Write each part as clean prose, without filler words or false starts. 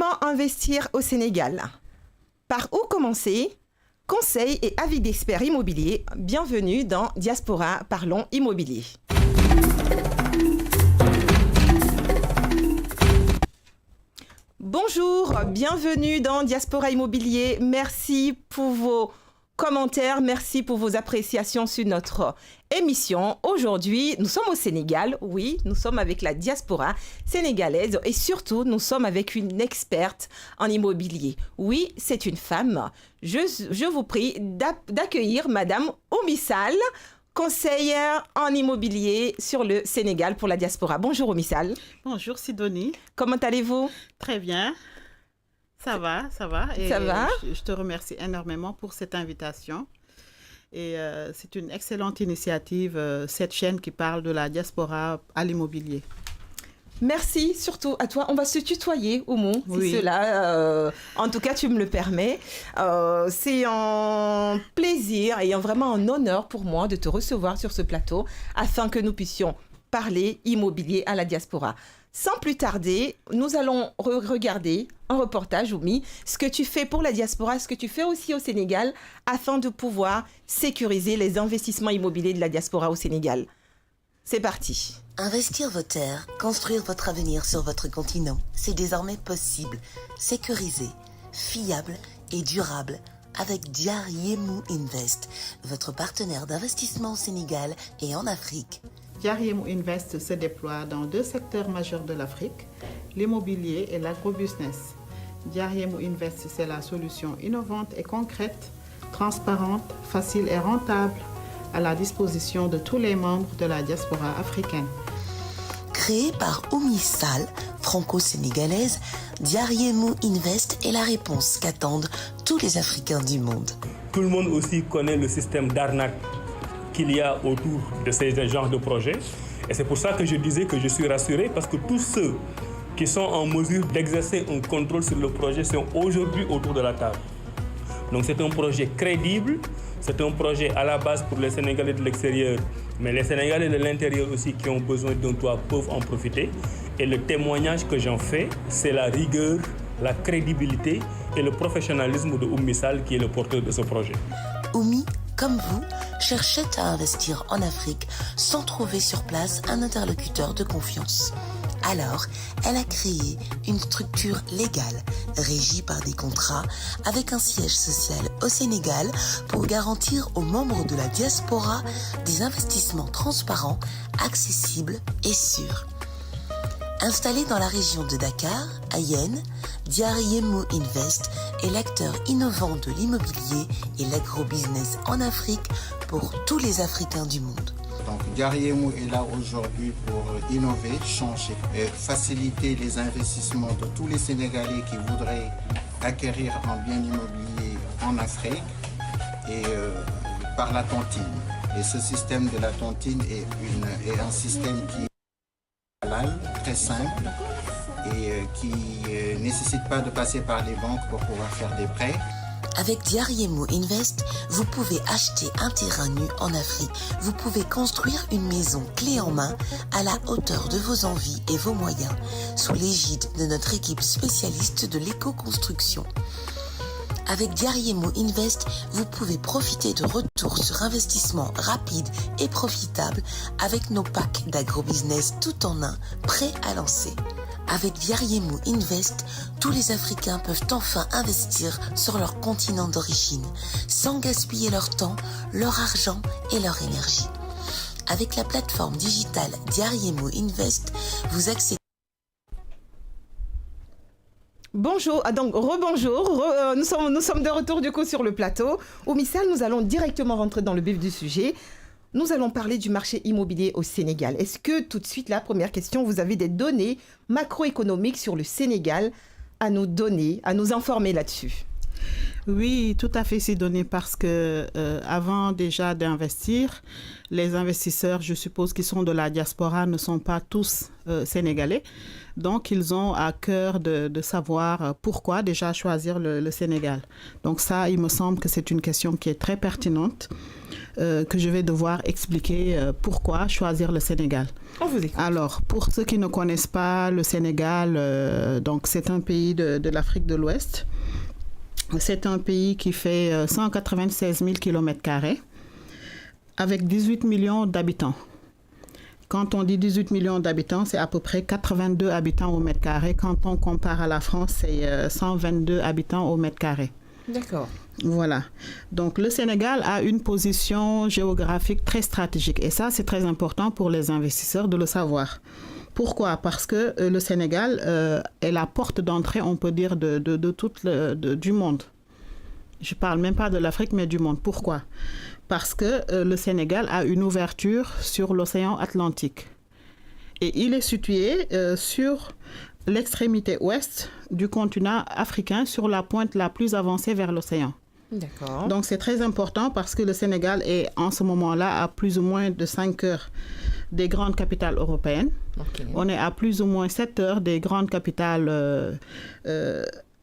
Comment investir au Sénégal? Par où commencer? Conseils et avis d'experts immobiliers. Bienvenue dans Diaspora, parlons immobilier. Bonjour, bienvenue dans Diaspora Immobilier. Merci pour vos commentaires, merci pour vos appréciations sur notre émission. Aujourd'hui, nous sommes au Sénégal. Oui, nous sommes avec la diaspora sénégalaise et surtout, nous sommes avec une experte en immobilier. Oui, c'est une femme. Je vous prie d'accueillir Madame Oumy Sall, conseillère en immobilier sur le Sénégal pour la diaspora. Bonjour Oumy Sall. Bonjour Sidonie. Comment allez-vous? Très bien. Ça va. Et ça va. Je te remercie énormément pour cette invitation. Et c'est une excellente initiative, cette chaîne qui parle de la diaspora à l'immobilier. Merci surtout à toi. On va se tutoyer, Oumou, oui. Si cela, en tout cas, tu me le permets. C'est un plaisir et vraiment un honneur pour moi de te recevoir sur ce plateau afin que nous puissions parler immobilier à la diaspora. Sans plus tarder, nous allons regarder un reportage, Oumi, ce que tu fais pour la diaspora, ce que tu fais aussi au Sénégal afin de pouvoir sécuriser les investissements immobiliers de la diaspora au Sénégal. C'est parti. Investir vos terres, construire votre avenir sur votre continent, c'est désormais possible, sécurisé, fiable et durable avec Diar Yemou Invest, votre partenaire d'investissement au Sénégal et en Afrique. Diar Yemou Invest se déploie dans 2 secteurs majeurs de l'Afrique, l'immobilier et l'agrobusiness. Diar Yemou Invest, c'est la solution innovante et concrète, transparente, facile et rentable à la disposition de tous les membres de la diaspora africaine. Créée par Oumy Sall, franco-sénégalaise, Diar Yemou Invest est la réponse qu'attendent tous les Africains du monde. Tout le monde aussi connaît le système d'arnaque qu'il y a autour de ces genres de projets. Et c'est pour ça que je disais que je suis rassuré parce que tous ceux qui sont en mesure d'exercer un contrôle sur le projet sont aujourd'hui autour de la table. Donc c'est un projet crédible, c'est un projet à la base pour les Sénégalais de l'extérieur, mais les Sénégalais de l'intérieur aussi qui ont besoin d'un toit peuvent en profiter. Et le témoignage que j'en fais, c'est la rigueur, la crédibilité et le professionnalisme de Oumy Sall qui est le porteur de ce projet. Oumy, comme vous, cherchait à investir en Afrique sans trouver sur place un interlocuteur de confiance. Alors, elle a créé une structure légale, régie par des contrats, avec un siège social au Sénégal pour garantir aux membres de la diaspora des investissements transparents, accessibles et sûrs. Installée dans la région de Dakar, à Yen, Diar Yemou Invest est l'acteur innovant de l'immobilier et l'agrobusiness en Afrique pour tous les Africains du monde. Donc Diar Yemou est là aujourd'hui pour innover, changer et faciliter les investissements de tous les Sénégalais qui voudraient acquérir un bien immobilier en Afrique et par la tontine. Et ce système de la tontine est un système qui est halal, très simple et qui ne nécessite pas de passer par les banques pour pouvoir faire des prêts. Avec Diar Yemou Invest, vous pouvez acheter un terrain nu en Afrique. Vous pouvez construire une maison clé en main à la hauteur de vos envies et vos moyens, sous l'égide de notre équipe spécialiste de l'éco-construction. Avec Diar Yemou Invest, vous pouvez profiter de retours sur investissement rapides et profitables avec nos packs d'agrobusiness tout en un, prêts à lancer. Avec Diar Yemou Invest, tous les Africains peuvent enfin investir sur leur continent d'origine, sans gaspiller leur temps, leur argent et leur énergie. Avec la plateforme digitale Diar Yemou Invest, vous accédez. Bonjour, donc rebonjour, nous sommes de retour du coup sur le plateau. Oumy Sall, nous allons directement rentrer dans le vif du sujet. Nous allons parler du marché immobilier au Sénégal. Est-ce que tout de suite, la première question, vous avez des données macroéconomiques sur le Sénégal à nous donner, à nous informer là-dessus? Oui, tout à fait, Sidonie, parce que avant déjà d'investir, les investisseurs, je suppose, qui sont de la diaspora, ne sont pas tous sénégalais. Donc, ils ont à cœur de savoir pourquoi déjà choisir le Sénégal. Donc ça, il me semble que c'est une question qui est très pertinente, que je vais devoir expliquer pourquoi choisir le Sénégal. On vous écoute. Alors, pour ceux qui ne connaissent pas le Sénégal, donc c'est un pays de l'Afrique de l'Ouest. C'est un pays qui fait 196 000 km² avec 18 millions d'habitants. Quand on dit 18 millions d'habitants, c'est à peu près 82 habitants au mètre carré. Quand on compare à la France, c'est 122 habitants au mètre carré. D'accord. Voilà. Donc, le Sénégal a une position géographique très stratégique. Et ça, c'est très important pour les investisseurs de le savoir. Pourquoi? Parce que le Sénégal est la porte d'entrée, on peut dire, du monde. Je ne parle même pas de l'Afrique, mais du monde. Pourquoi? Parce que le Sénégal a une ouverture sur l'océan Atlantique. Et il est situé sur l'extrémité ouest du continent africain, sur la pointe la plus avancée vers l'océan. D'accord. Donc, c'est très important parce que le Sénégal est en ce moment-là à plus ou moins de 5 heures des grandes capitales européennes. Okay. On est à plus ou moins 7 heures des grandes capitales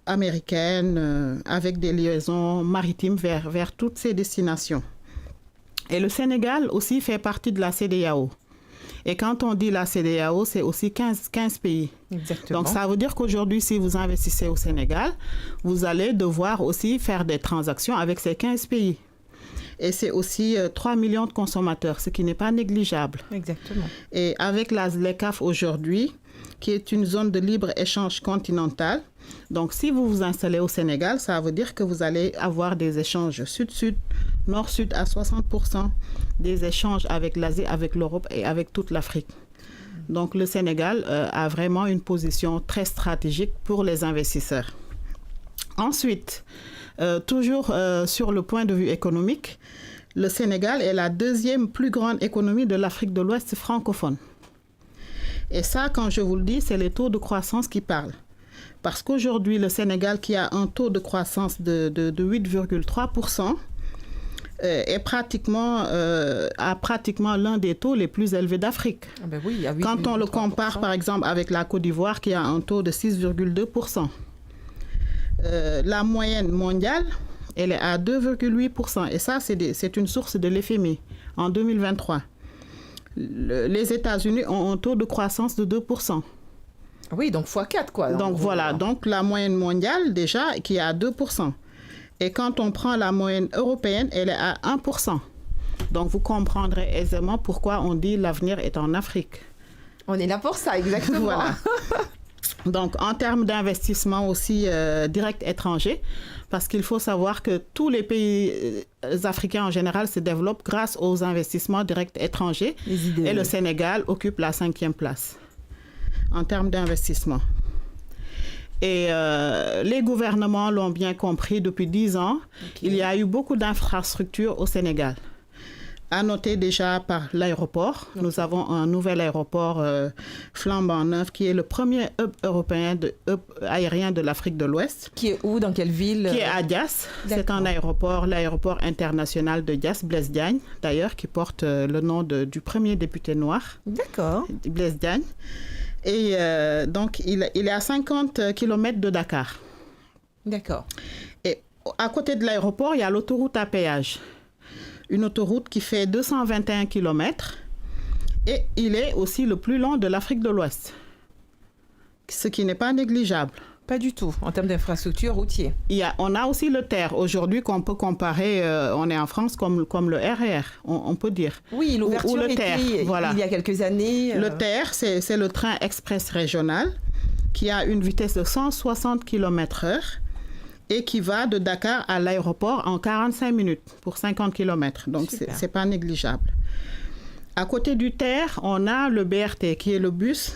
américaines avec des liaisons maritimes vers toutes ces destinations. Et le Sénégal aussi fait partie de la CEDEAO. Et quand on dit la CEDEAO, c'est aussi 15 pays. Exactement. Donc, ça veut dire qu'aujourd'hui, si vous investissez au Sénégal, vous allez devoir aussi faire des transactions avec ces 15 pays. Et c'est aussi 3 millions de consommateurs, ce qui n'est pas négligeable. Exactement. Et avec la ZLECAf aujourd'hui, qui est une zone de libre-échange continentale, donc si vous vous installez au Sénégal, ça veut dire que vous allez avoir des échanges sud-sud, nord-sud à 60%, des échanges avec l'Asie, avec l'Europe et avec toute l'Afrique. Donc le Sénégal a vraiment une position très stratégique pour les investisseurs. Ensuite, toujours sur le point de vue économique, le Sénégal est la deuxième plus grande économie de l'Afrique de l'Ouest francophone. Et ça, quand je vous le dis, c'est les taux de croissance qui parlent. Parce qu'aujourd'hui, le Sénégal, qui a un taux de croissance de 8,3%, a pratiquement l'un des taux les plus élevés d'Afrique. Ah ben oui, quand on le compare, par exemple, avec la Côte d'Ivoire, qui a un taux de 6,2%. La moyenne mondiale, elle est à 2,8%. Et ça, c'est une source de l'FMI en 2023. Les États-Unis ont un taux de croissance de 2%. Oui, donc x4, quoi. Donc voilà, donc la moyenne mondiale, déjà, qui est à 2%. Et quand on prend la moyenne européenne, elle est à 1%. Donc vous comprendrez aisément pourquoi on dit l'avenir est en Afrique. On est là pour ça, exactement. Voilà. Donc, en termes d'investissement aussi direct étranger, parce qu'il faut savoir que tous les pays africains en général se développent grâce aux investissements directs étrangers. Et le Sénégal occupe la 5e place en termes d'investissement. Et les gouvernements l'ont bien compris depuis 10 ans. Okay. Il y a eu beaucoup d'infrastructures au Sénégal. À noter déjà par l'aéroport. Okay. Nous avons un nouvel aéroport flambant neuf qui est le premier hub européen aérien de l'Afrique de l'Ouest. Qui est où? Dans quelle ville? Qui est à Diass. C'est un aéroport, l'aéroport international de Diass, Blaise Diagne, d'ailleurs, qui porte le nom du premier député noir. D'accord. Blaise Diagne. Et donc, il est à 50 km de Dakar. D'accord. Et à côté de l'aéroport, il y a l'autoroute à péage. Une autoroute qui fait 221 km. Et il est aussi le plus long de l'Afrique de l'Ouest. Ce qui n'est pas négligeable. Pas du tout, en termes d'infrastructure routière. On a aussi le TER aujourd'hui qu'on peut comparer, on est en France comme le RER, on peut dire. Oui, l'ouverture était voilà. Il y a quelques années. Le TER, c'est le train express régional qui a une vitesse de 160 km/h et qui va de Dakar à l'aéroport en 45 minutes pour 50 km. Donc, c'est pas négligeable. À côté du TER, on a le BRT qui est le bus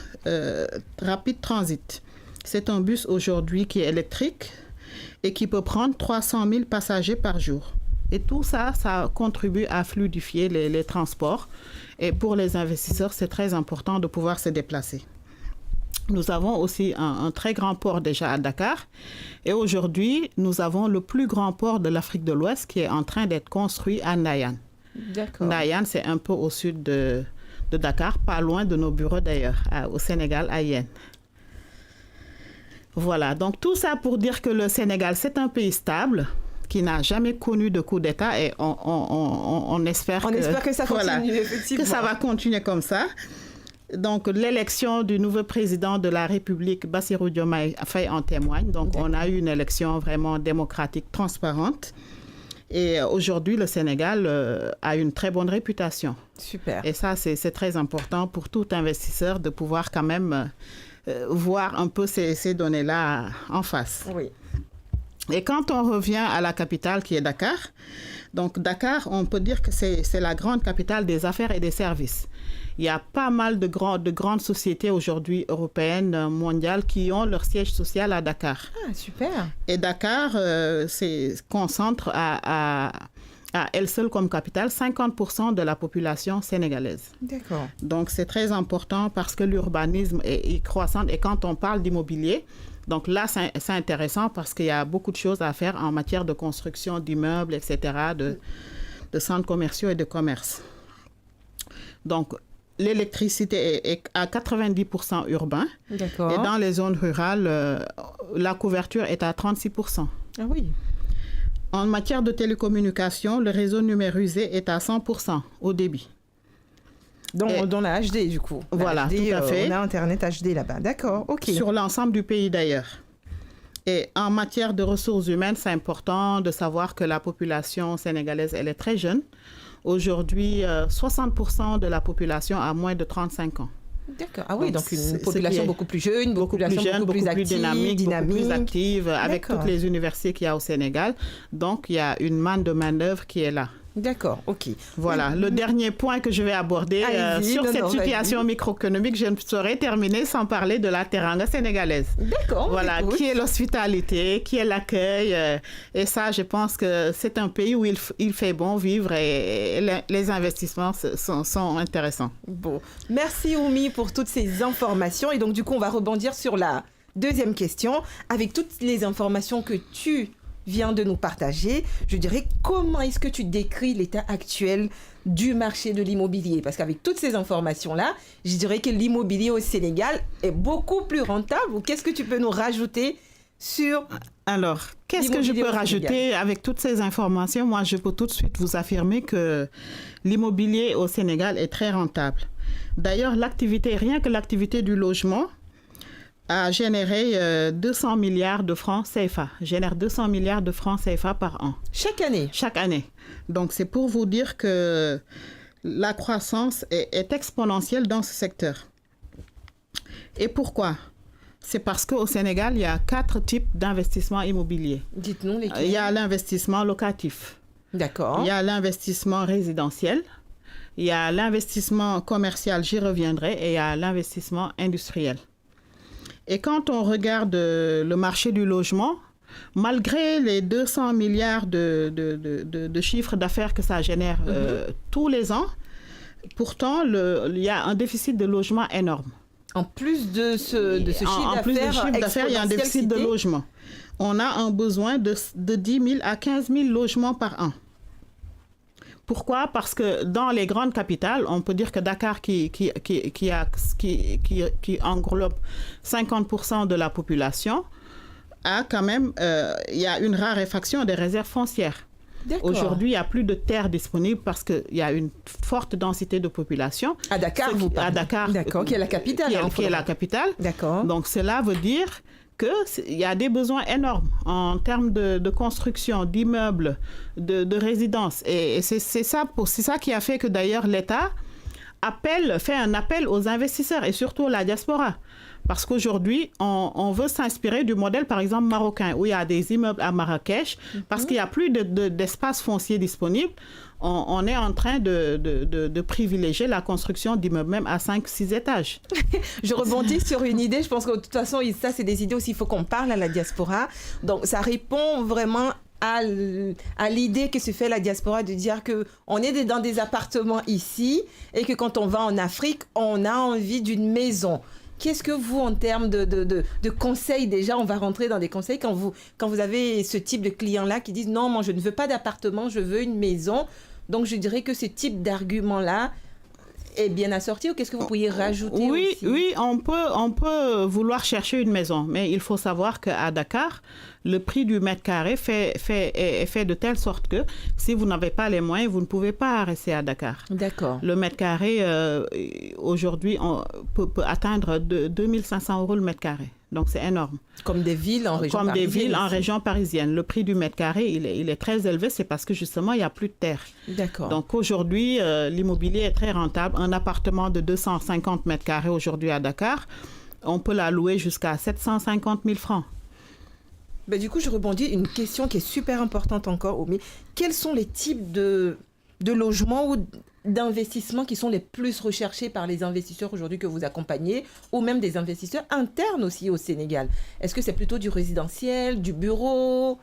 rapide transit. C'est un bus aujourd'hui qui est électrique et qui peut prendre 300 000 passagers par jour. Et tout ça, ça contribue à fluidifier les transports. Et pour les investisseurs, c'est très important de pouvoir se déplacer. Nous avons aussi un très grand port déjà à Dakar. Et aujourd'hui, nous avons le plus grand port de l'Afrique de l'Ouest qui est en train d'être construit à Ndayane. D'accord. Ndayane, c'est un peu au sud de Dakar, pas loin de nos bureaux d'ailleurs, au Sénégal, à Yène. Voilà, donc tout ça pour dire que le Sénégal, c'est un pays stable qui n'a jamais connu de coup d'État et on espère que ça continue, effectivement. Que ça va continuer comme ça. Donc, l'élection du nouveau président de la République, Bassirou Diomaye Faye, en témoigne. Donc, on a eu une élection vraiment démocratique, transparente. Et aujourd'hui, le Sénégal a une très bonne réputation. Super. Et ça, c'est très important pour tout investisseur de pouvoir quand même voir un peu ces données-là en face. Oui. Et quand on revient à la capitale qui est Dakar, donc Dakar, on peut dire que c'est la grande capitale des affaires et des services. Il y a pas mal de grandes sociétés aujourd'hui européennes, mondiales, qui ont leur siège social à Dakar. Ah, super. Et Dakar concentre à elle seule comme capitale 50% de la population sénégalaise. D'accord. Donc, c'est très important parce que l'urbanisme est croissant. Et quand on parle d'immobilier, donc là, c'est intéressant parce qu'il y a beaucoup de choses à faire en matière de construction d'immeubles, etc., de centres commerciaux et de commerce. Donc, l'électricité est à 90% urbain. D'accord. Et dans les zones rurales, la couverture est à 36%. Ah oui. En matière de télécommunications, le réseau numérisé est à 100% au débit. Dans la HD, du coup. Voilà, HD, tout à fait. On a Internet HD là-bas. D'accord, OK. Sur l'ensemble du pays, d'ailleurs. Et en matière de ressources humaines, c'est important de savoir que la population sénégalaise, elle est très jeune. Aujourd'hui, 60% de la population a moins de 35 ans. D'accord. Ah oui, donc une population beaucoup plus jeune, beaucoup plus active, dynamique, beaucoup plus active, avec toutes les universités qu'il y a au Sénégal. Donc, il y a une manne de main-d'œuvre qui est là. D'accord, OK. Voilà, le dernier point que je vais aborder sur cette situation microéconomique, je ne saurais terminer sans parler de la teranga sénégalaise. D'accord. Voilà, qui est l'hospitalité, qui est l'accueil. Et ça, je pense que c'est un pays où il fait bon vivre et les investissements sont intéressants. Bon, merci Oumi pour toutes ces informations. Et donc, du coup, on va rebondir sur la deuxième question. Avec toutes les informations que tu viens de nous partager, je dirais, comment est-ce que tu décris l'état actuel du marché de l'immobilier? Parce qu'avec toutes ces informations-là, je dirais que l'immobilier au Sénégal est beaucoup plus rentable. Ou qu'est-ce que tu peux nous rajouter sur... Alors, qu'est-ce que je peux rajouter avec toutes ces informations? Moi, je peux tout de suite vous affirmer que l'immobilier au Sénégal est très rentable. D'ailleurs, rien que l'activité du logement a généré 200 milliards de francs CFA. Génère 200 milliards de francs CFA par an. Chaque année? Chaque année. Donc, c'est pour vous dire que la croissance est exponentielle dans ce secteur. Et pourquoi? C'est parce qu'au Sénégal, il y a 4 types d'investissements immobiliers. Dites-nous lesquels. Il y a l'investissement locatif. D'accord. Il y a l'investissement résidentiel. Il y a l'investissement commercial, j'y reviendrai, et il y a l'investissement industriel. Et quand on regarde le marché du logement, malgré les 200 milliards de chiffres d'affaires que ça génère tous les ans, pourtant, il y a un déficit de logement énorme. En plus de ce chiffre d'affaires, il y a un déficit de logement. On a un besoin de 10 000 à 15 000 logements par an. Pourquoi? Parce que dans les grandes capitales, on peut dire que Dakar, qui englobe 50% de la population, a quand même, il y a une raréfaction des réserves foncières. Aujourd'hui, il n'y a plus de terres disponibles parce qu'il y a une forte densité de population. À Dakar, à Dakar. D'accord, qui est la capitale. Qui est la capitale. D'accord. Donc, cela veut dire qu'il y a des besoins énormes en termes de construction, d'immeubles, de résidences. Et c'est ça qui a fait que d'ailleurs l'État fait un appel aux investisseurs et surtout à la diaspora. Parce qu'aujourd'hui, on veut s'inspirer du modèle, par exemple, marocain, où il y a des immeubles à Marrakech, parce qu'il n'y a plus d'espace foncier disponible. On est en train de privilégier la construction d'immeubles même à 5-6 étages. Je rebondis sur une idée. Je pense que de toute façon, ça, c'est des idées aussi. Il faut qu'on parle à la diaspora. Donc, ça répond vraiment à l'idée que se fait la diaspora de dire qu'on est dans des appartements ici et que quand on va en Afrique, on a envie d'une maison. Qu'est-ce que vous, en termes de conseils, déjà, on va rentrer dans des conseils, quand vous avez ce type de clients-là qui disent « Non, moi, je ne veux pas d'appartement, je veux une maison ». Donc, je dirais que ce type d'argument-là est bien assorti, ou qu'est-ce que vous pourriez rajouter aussi? Oui, on peut vouloir chercher une maison, mais il faut savoir qu'à Dakar, le prix du mètre carré est fait de telle sorte que si vous n'avez pas les moyens, vous ne pouvez pas rester à Dakar. D'accord. Le mètre carré, aujourd'hui, peut atteindre 2500 € le mètre carré. Donc, c'est énorme. Comme des villes en région parisienne. Comme des villes en région parisienne. Le prix du mètre carré, il est très élevé. C'est parce que, justement, il n'y a plus de terre. D'accord. Donc, aujourd'hui, l'immobilier est très rentable. Un appartement de 250 mètres carrés aujourd'hui à Dakar, on peut la louer jusqu'à 750 000 francs. Ben, du coup, je rebondis. Une question qui est super importante encore, Omi. Quels sont les types de logements ou d'investissements qui sont les plus recherchés par les investisseurs aujourd'hui que vous accompagnez, ou même des investisseurs internes aussi au Sénégal? Est-ce que c'est plutôt du résidentiel, du bureau?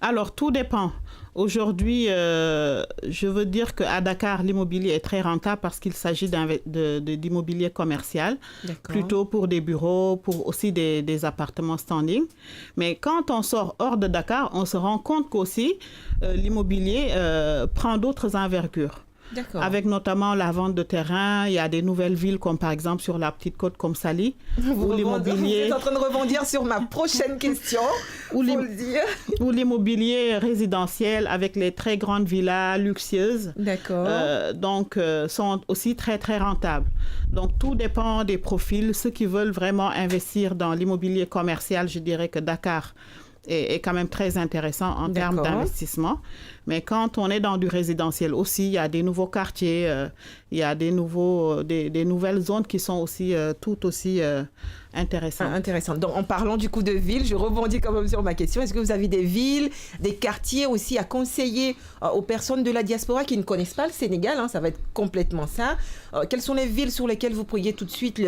Alors, tout dépend. Aujourd'hui, je veux dire qu'à Dakar, l'immobilier est très rentable parce qu'il s'agit d'immobilier commercial, plutôt pour des bureaux, pour aussi des appartements standing. Mais quand on sort hors de Dakar, on se rend compte qu'aussi l'immobilier prend d'autres envergures. Avec notamment la vente de terrain, il y a des nouvelles villes comme par exemple sur la petite côte comme Saly, où l'immobilier... Vous êtes en train de rebondir sur ma prochaine question, où l'immobilier résidentiel avec les très grandes villas luxueuses, sont aussi très très rentables. Donc tout dépend des profils. Ceux qui veulent vraiment investir dans l'immobilier commercial, je dirais que Dakar est quand même très intéressant en termes d'investissement. Mais quand on est dans du résidentiel aussi, il y a des nouveaux quartiers, il y a des nouvelles zones qui sont aussi tout aussi intéressantes. Intéressant. Donc, en parlant du coup de ville, je rebondis quand même sur ma question. Est-ce que vous avez des villes, des quartiers aussi à conseiller aux personnes de la diaspora qui ne connaissent pas le Sénégal, ça va être complètement ça. Quelles sont les villes sur lesquelles vous pourriez tout de suite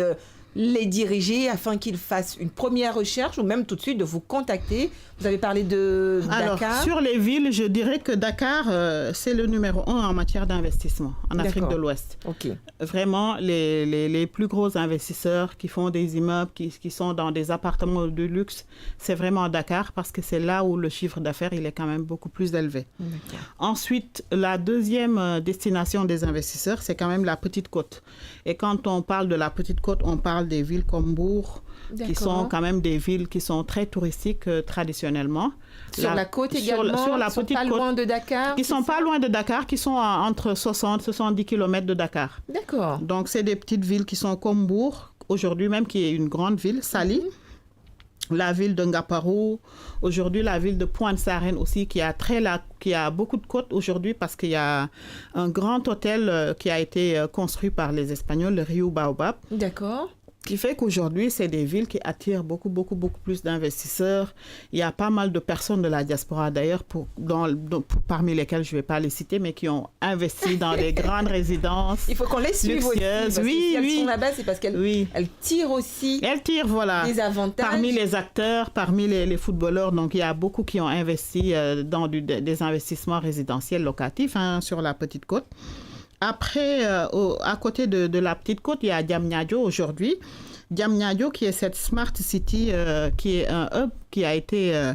les diriger afin qu'ils fassent une première recherche, ou même tout de suite de vous contacter? Vous avez parlé de Dakar. Alors, sur les villes, je dirais que Dakar, c'est le numéro 1 en matière d'investissement en Afrique de l'Ouest. Vraiment, les plus gros investisseurs qui font des immeubles, qui sont dans des appartements de luxe, c'est vraiment Dakar, parce que c'est là où le chiffre d'affaires, il est quand même beaucoup plus élevé. Ensuite, la deuxième destination des investisseurs, c'est quand même la Petite Côte. Et quand on parle de la Petite Côte, on parle des villes comme Bourg, qui sont quand même des villes qui sont très touristiques traditionnellement. Sur la côte également, sur la qui sont petite pas côte, loin de Dakar? Qui ne sont pas loin de Dakar, qui sont entre 60 et 70 km de Dakar. D'accord. Donc, c'est des petites villes qui sont comme Bourg, aujourd'hui même, qui est une grande ville, Saly. La ville de Ngaparou, aujourd'hui la ville de Pointe-Sarène aussi, qui a beaucoup de côtes aujourd'hui parce qu'il y a un grand hôtel qui a été construit par les Espagnols, le Rio Baobab. D'accord. Qui fait qu'aujourd'hui, c'est des villes qui attirent beaucoup plus d'investisseurs. Il y a pas mal de personnes de la diaspora, d'ailleurs, parmi lesquelles je ne vais pas les citer, mais qui ont investi dans des grandes résidences. Il faut qu'on les suive aussi. Parce que si elles sont là-bas, c'est parce qu'elles tirent aussi des avantages. Parmi les acteurs, parmi les footballeurs, donc il y a beaucoup qui ont investi dans des investissements résidentiels locatifs sur la Petite Côte. Après, à côté de la Petite Côte, il y a Diamniadio aujourd'hui. Diamniadio qui est cette Smart City, qui est un hub qui a été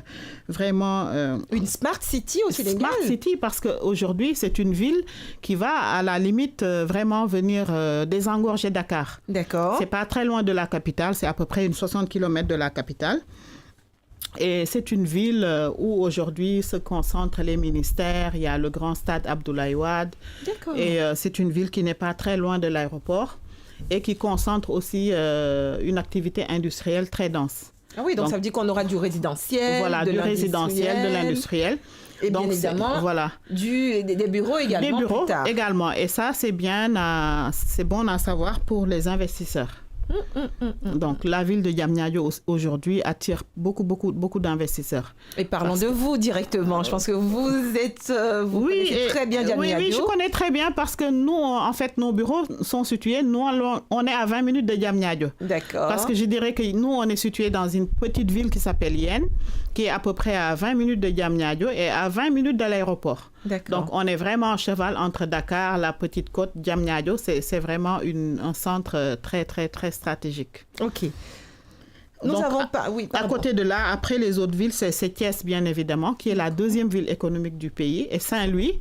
vraiment... Une Smart City au Sénégal? Smart City parce qu'aujourd'hui, c'est une ville qui va à la limite vraiment venir désengorger Dakar. D'accord. C'est pas très loin de la capitale, c'est à peu près 60 km de la capitale. Et c'est une ville où aujourd'hui se concentrent les ministères. Il y a le grand stade Abdoulaye Wade. D'accord. Et c'est une ville qui n'est pas très loin de l'aéroport et qui concentre aussi une activité industrielle très dense. Ah oui, donc ça veut dire qu'on aura du résidentiel, du résidentiel, de l'industriel. Et bien évidemment, des bureaux également. Des bureaux plus tard. également. Et ça, c'est bon à savoir pour les investisseurs. Donc, la ville de Diamniadio aujourd'hui attire beaucoup d'investisseurs. Et parlons de vous directement. Je pense que vous connaissez très bien Diamniadio. Oui, je connais très bien parce que nous, en fait, nos bureaux sont situés, nous, on est à 20 minutes de Diamniadio. D'accord. Parce que je dirais que nous, on est situés dans une petite ville qui s'appelle Yen, qui est à peu près à 20 minutes de Diamniadio et à 20 minutes de l'aéroport. D'accord. Donc, on est vraiment à cheval entre Dakar, la Petite Côte, Diamniadio. C'est vraiment un centre très, très, très stratégique. OK. Nous Donc, avons pas... Oui, à pardon. côté de là, après les autres villes, c'est Thiès, bien évidemment, qui est la deuxième ville économique du pays. Et Saint-Louis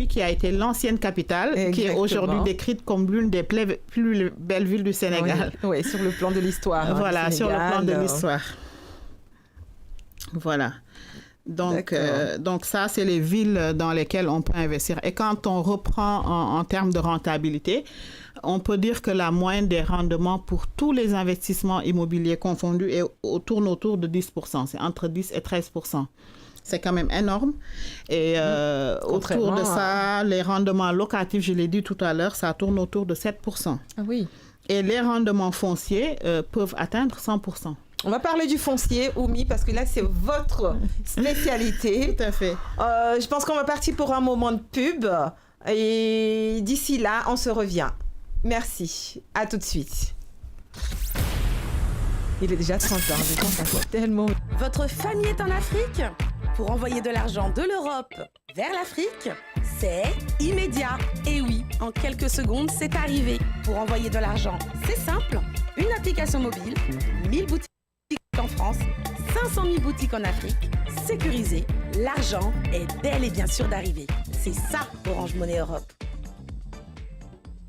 qui a été l'ancienne capitale, Exactement. qui est aujourd'hui décrite comme l'une des plus belles villes du Sénégal. Oui, sur le plan de l'histoire. Hein, Voilà, du sur le plan Sénégal, de l'histoire. Voilà. Donc ça, c'est les villes dans lesquelles on peut investir. Et quand on reprend en termes de rentabilité, on peut dire que la moyenne des rendements pour tous les investissements immobiliers confondus tourne autour de 10%. C'est entre 10 et 13%. C'est quand même énorme. Et autour de ça, les rendements locatifs, je l'ai dit tout à l'heure, ça tourne autour de 7%. Ah oui. Et les rendements fonciers peuvent atteindre 100%. On va parler du foncier, Oumi, parce que là, c'est votre spécialité. Tout à fait. Je pense qu'on va partir pour un moment de pub. Et d'ici là, on se revient. Merci. À tout de suite. Il est déjà 30 ans. Le temps passe tellement. Votre famille est en Afrique? Pour envoyer de l'argent de l'Europe vers l'Afrique, c'est immédiat. Et oui, en quelques secondes, c'est arrivé. Pour envoyer de l'argent, c'est simple. Une application mobile, 1000 boutiques en France, 500 000 boutiques en Afrique, sécurisé. L'argent est bel et bien sûr d'arriver. C'est ça, Orange Money Europe.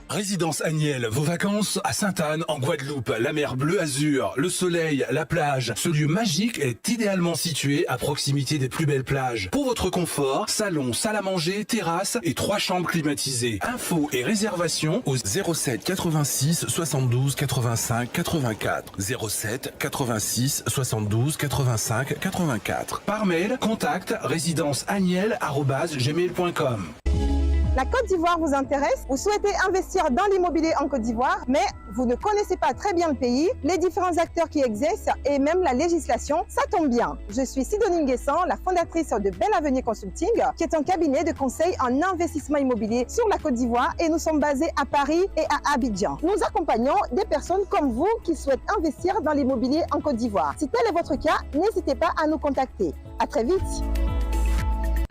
Résidence Agnelle, vos vacances à Sainte-Anne, en Guadeloupe, la mer bleu azur, le soleil, la plage. Ce lieu magique est idéalement situé à proximité des plus belles plages. Pour votre confort, salon, salle à manger, terrasse et 3 chambres climatisées. Infos et réservations au 07 86 72 85 84. 07 86 72 85 84. Par mail, contact résidenceagnelle@gmail.com. La Côte d'Ivoire vous intéresse? Vous souhaitez investir dans l'immobilier en Côte d'Ivoire, mais vous ne connaissez pas très bien le pays, les différents acteurs qui exercent et même la législation? Ça tombe bien. Je suis Sidonie Nguessan, la fondatrice de Belle Avenue Consulting, qui est un cabinet de conseil en investissement immobilier sur la Côte d'Ivoire, et nous sommes basés à Paris et à Abidjan. Nous accompagnons des personnes comme vous qui souhaitent investir dans l'immobilier en Côte d'Ivoire. Si tel est votre cas, n'hésitez pas à nous contacter. À très vite.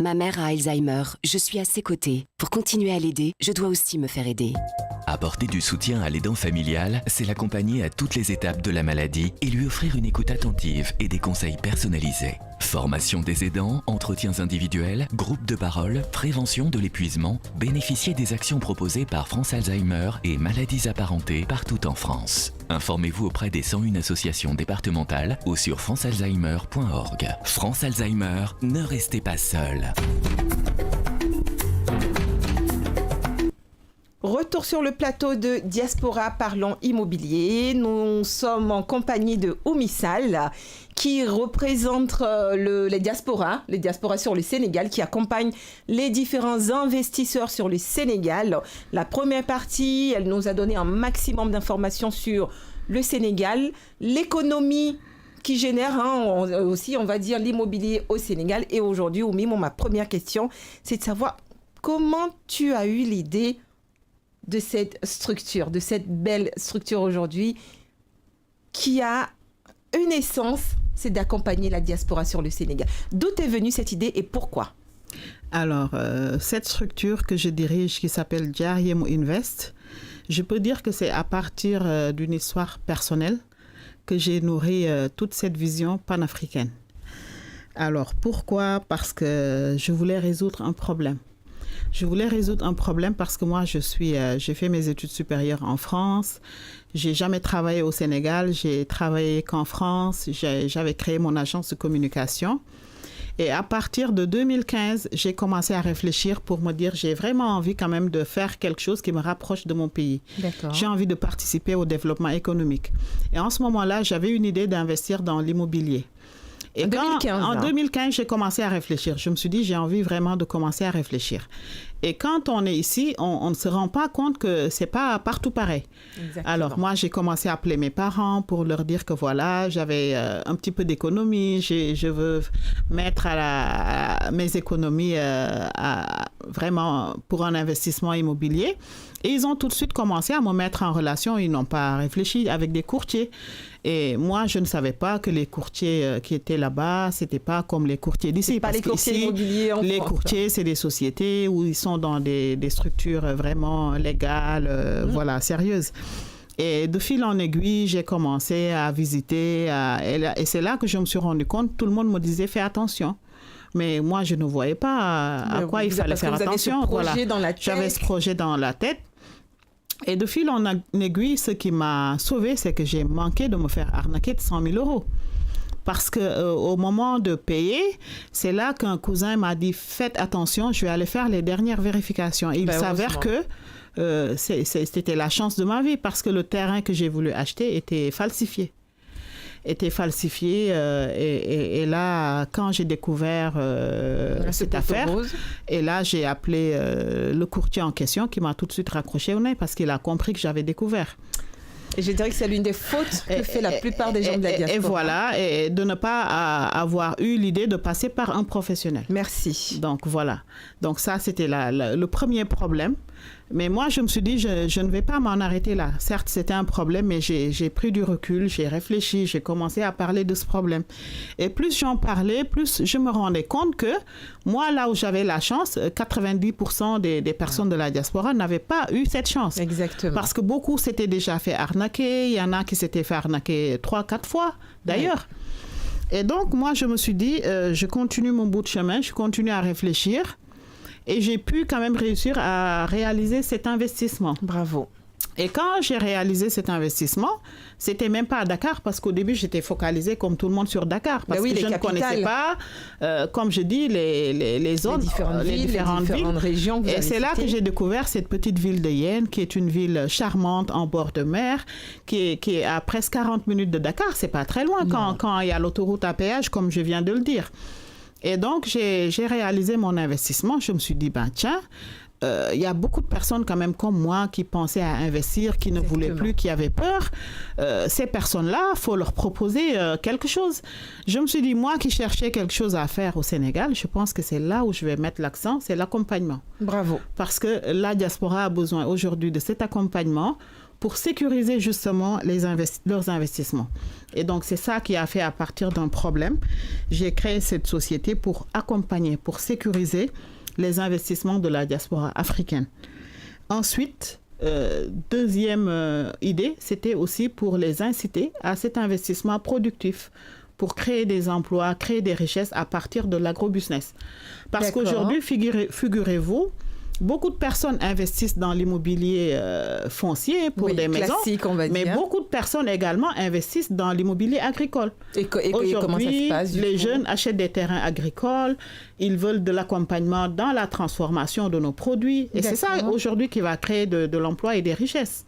Ma mère a Alzheimer, je suis à ses côtés. Pour continuer à l'aider, je dois aussi me faire aider. Apporter du soutien à l'aidant familial, c'est l'accompagner à toutes les étapes de la maladie et lui offrir une écoute attentive et des conseils personnalisés. Formation des aidants, entretiens individuels, groupes de parole, prévention de l'épuisement, bénéficiez des actions proposées par France Alzheimer et maladies apparentées partout en France. Informez-vous auprès des 101 associations départementales ou sur francealzheimer.org. France Alzheimer, ne restez pas seul. Retour sur le plateau de Diaspora Parlons Immobilier. Nous sommes en compagnie de Oumi Sall, qui représente les diasporas sur le Sénégal, qui accompagne les différents investisseurs sur le Sénégal. La première partie, elle nous a donné un maximum d'informations sur le Sénégal, l'économie qui génère aussi, on va dire, l'immobilier au Sénégal. Et aujourd'hui, Oumi, ma première question, c'est de savoir comment tu as eu l'idée de cette structure, de cette belle structure aujourd'hui qui a une essence, c'est d'accompagner la diaspora sur le Sénégal. D'où est venue cette idée et pourquoi? Alors, cette structure que je dirige qui s'appelle Diarriemou Invest, je peux dire que c'est à partir d'une histoire personnelle que j'ai nourri toute cette vision panafricaine. Alors, pourquoi? Parce que je voulais résoudre un problème. Je voulais résoudre un problème parce que moi, j'ai fait mes études supérieures en France. J'ai jamais travaillé au Sénégal. J'ai travaillé qu'en France. J'avais créé mon agence de communication. Et à partir de 2015, j'ai commencé à réfléchir pour me dire, j'ai vraiment envie quand même de faire quelque chose qui me rapproche de mon pays. D'accord. J'ai envie de participer au développement économique. Et en ce moment-là, j'avais une idée d'investir dans l'immobilier. Et en 2015, j'ai commencé à réfléchir. Je me suis dit, j'ai envie vraiment de commencer à réfléchir. Et quand on est ici, on ne se rend pas compte que c'est pas partout pareil. Exactement. Alors, moi, j'ai commencé à appeler mes parents pour leur dire que voilà, j'avais un petit peu d'économie. Je veux mettre mes économies vraiment pour un investissement immobilier. Et ils ont tout de suite commencé à me mettre en relation. Ils n'ont pas réfléchi avec des courtiers. Et moi, je ne savais pas que les courtiers qui étaient là-bas, c'était pas comme les courtiers d'ici. C'est pas les courtiers immobiliers en les France. Courtiers, c'est des sociétés où ils sont dans des structures vraiment légales, voilà, sérieuses. Et de fil en aiguille, j'ai commencé à visiter. Et c'est là que je me suis rendu compte, tout le monde me disait, fais attention. Mais moi, je ne voyais pas à quoi il fallait faire attention. Voilà. J'avais ce projet dans la tête. Et de fil en aiguille, ce qui m'a sauvée, c'est que j'ai manqué de me faire arnaquer de 100 000 euros. Parce qu'au moment de payer, c'est là qu'un cousin m'a dit, faites attention, je vais aller faire les dernières vérifications. Et il s'avère que c'était la chance de ma vie parce que le terrain que j'ai voulu acheter était falsifié. Et là, quand j'ai découvert cette affaire, et là, j'ai appelé le courtier en question qui m'a tout de suite raccroché au nez parce qu'il a compris que j'avais découvert. Et je dirais que c'est l'une des fautes que fait la plupart des gens de la diaspora. Et voilà, et de ne pas avoir eu l'idée de passer par un professionnel. Merci. Donc voilà. Donc ça, c'était le premier problème. Mais moi, je me suis dit, je ne vais pas m'en arrêter là. Certes, c'était un problème, mais j'ai pris du recul, j'ai réfléchi, j'ai commencé à parler de ce problème. Et plus j'en parlais, plus je me rendais compte que moi, là où j'avais la chance, 90% des personnes de la diaspora n'avaient pas eu cette chance. Exactement. Parce que beaucoup s'étaient déjà fait arnaquer. Il y en a qui s'étaient fait arnaquer 3-4 fois, d'ailleurs. Et donc, moi, je me suis dit, je continue mon bout de chemin, je continue à réfléchir. Et j'ai pu quand même réussir à réaliser cet investissement. Bravo. Et quand j'ai réalisé cet investissement, c'était même pas à Dakar, parce qu'au début, j'étais focalisée comme tout le monde sur Dakar. Parce que je ne connaissais pas, comme je dis, les zones, les différentes villes, régions. Et c'est là que j'ai découvert cette petite ville de Yène, qui est une ville charmante en bord de mer, qui est à presque 40 minutes de Dakar. C'est pas très loin quand il y a l'autoroute à péage, comme je viens de le dire. Et donc, j'ai réalisé mon investissement. Je me suis dit, tiens, il y a beaucoup de personnes quand même comme moi qui pensaient à investir, qui ne voulaient plus, qui avaient peur. Ces personnes-là, il faut leur proposer quelque chose. Je me suis dit, moi qui cherchais quelque chose à faire au Sénégal, je pense que c'est là où je vais mettre l'accent, c'est l'accompagnement. Bravo. Parce que la diaspora a besoin aujourd'hui de cet accompagnement pour sécuriser justement leurs investissements. Et donc, c'est ça qui a fait, à partir d'un problème, j'ai créé cette société pour accompagner, pour sécuriser les investissements de la diaspora africaine. Ensuite, deuxième idée, c'était aussi pour les inciter à cet investissement productif, pour créer des emplois, créer des richesses à partir de l'agrobusiness. Parce qu'aujourd'hui, figurez-vous, beaucoup de personnes investissent dans l'immobilier foncier pour des maisons, mais beaucoup de personnes également investissent dans l'immobilier agricole. Et comment ça se passe, les jeunes achètent des terrains agricoles, ils veulent de l'accompagnement dans la transformation de nos produits. Et c'est ça aujourd'hui qui va créer de l'emploi et des richesses.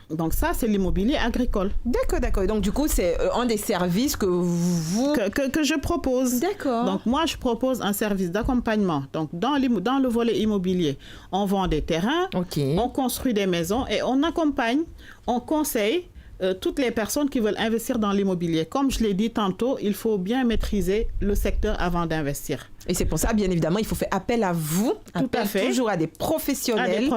Donc ça, c'est l'immobilier agricole. D'accord. Et donc du coup, c'est un des services que que je propose. D'accord. Donc moi, je propose un service d'accompagnement. Donc dans le volet immobilier, on vend des terrains, on construit des maisons et on accompagne, on conseille toutes les personnes qui veulent investir dans l'immobilier. Comme je l'ai dit tantôt, il faut bien maîtriser le secteur avant d'investir. Et c'est pour ça, bien évidemment, il faut faire appel à vous, toujours à des professionnels,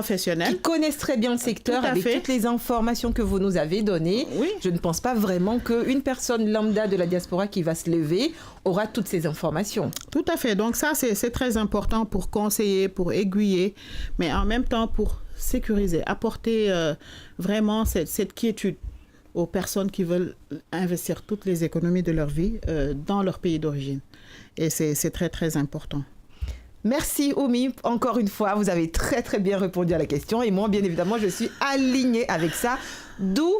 qui connaissent très bien le secteur avec toutes les informations que vous nous avez données. Oui. Je ne pense pas vraiment qu'une personne lambda de la diaspora qui va se lever aura toutes ces informations. Tout à fait. Donc ça, c'est très important pour conseiller, pour aiguiller, mais en même temps pour sécuriser, apporter vraiment cette quiétude aux personnes qui veulent investir toutes les économies de leur vie dans leur pays d'origine. Et c'est très, très important. Merci Oumi, encore une fois, vous avez très très bien répondu à la question et moi, bien évidemment, je suis alignée avec ça. D'où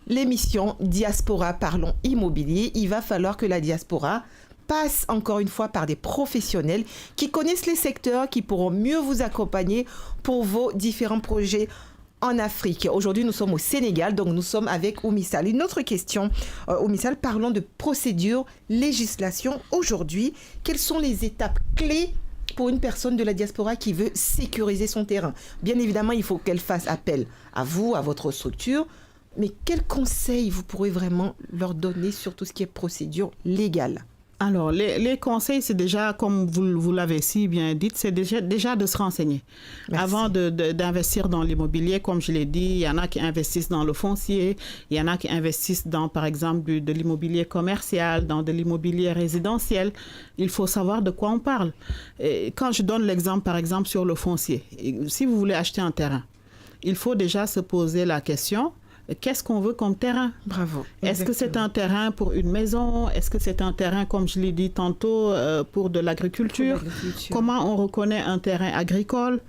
l'émission Diaspora Parlons Immobilier. Il va falloir que la diaspora passe encore une fois par des professionnels qui connaissent les secteurs, qui pourront mieux vous accompagner pour vos différents projets en Afrique. Aujourd'hui, nous sommes au Sénégal, donc nous sommes avec Oumi Sall. Une autre question, Oumi Sall, parlons de procédure, législation. Aujourd'hui, quelles sont les étapes clés pour une personne de la diaspora qui veut sécuriser son terrain? Bien évidemment, il faut qu'elle fasse appel à vous, à votre structure, mais quels conseils vous pourrez vraiment leur donner sur tout ce qui est procédure légale? Alors, les conseils, c'est déjà, comme vous l'avez si bien dit, c'est déjà de se renseigner. Merci. Avant d'investir dans l'immobilier, comme je l'ai dit, il y en a qui investissent dans le foncier, il y en a qui investissent dans, par exemple, de l'immobilier commercial, dans de l'immobilier résidentiel. Il faut savoir de quoi on parle. Et quand je donne l'exemple, par exemple, sur le foncier, si vous voulez acheter un terrain, il faut déjà se poser la question... Qu'est-ce qu'on veut comme terrain? Bravo. Est-ce que c'est un terrain pour une maison? Est-ce que c'est un terrain, comme je l'ai dit tantôt, pour de l'agriculture? Comment on reconnaît un terrain agricole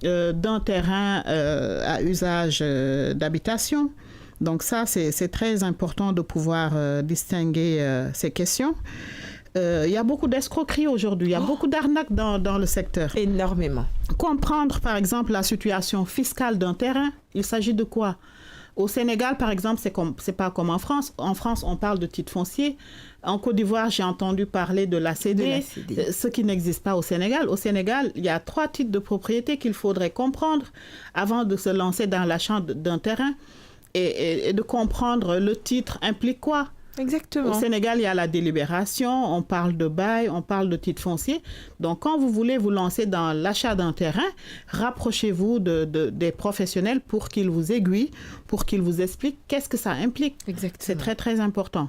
d'un terrain à usage d'habitation? Donc ça, c'est très important de pouvoir distinguer ces questions. Il y a beaucoup d'escroqueries aujourd'hui, il y a beaucoup d'arnaques dans le secteur. Énormément. Comprendre, par exemple, la situation fiscale d'un terrain, il s'agit de quoi? Au Sénégal, par exemple, c'est pas comme en France. En France, on parle de titre foncier. En Côte d'Ivoire, j'ai entendu parler de la CDI, ce qui n'existe pas au Sénégal. Au Sénégal, il y a 3 titres de propriété qu'il faudrait comprendre avant de se lancer dans l'achat d'un terrain et de comprendre le titre implique quoi. Exactement. Au Sénégal, il y a la délibération, on parle de bail, on parle de titre foncier. Donc, quand vous voulez vous lancer dans l'achat d'un terrain, rapprochez-vous des professionnels pour qu'ils vous aiguillent, pour qu'ils vous expliquent qu'est-ce que ça implique. Exactement. C'est très, très important.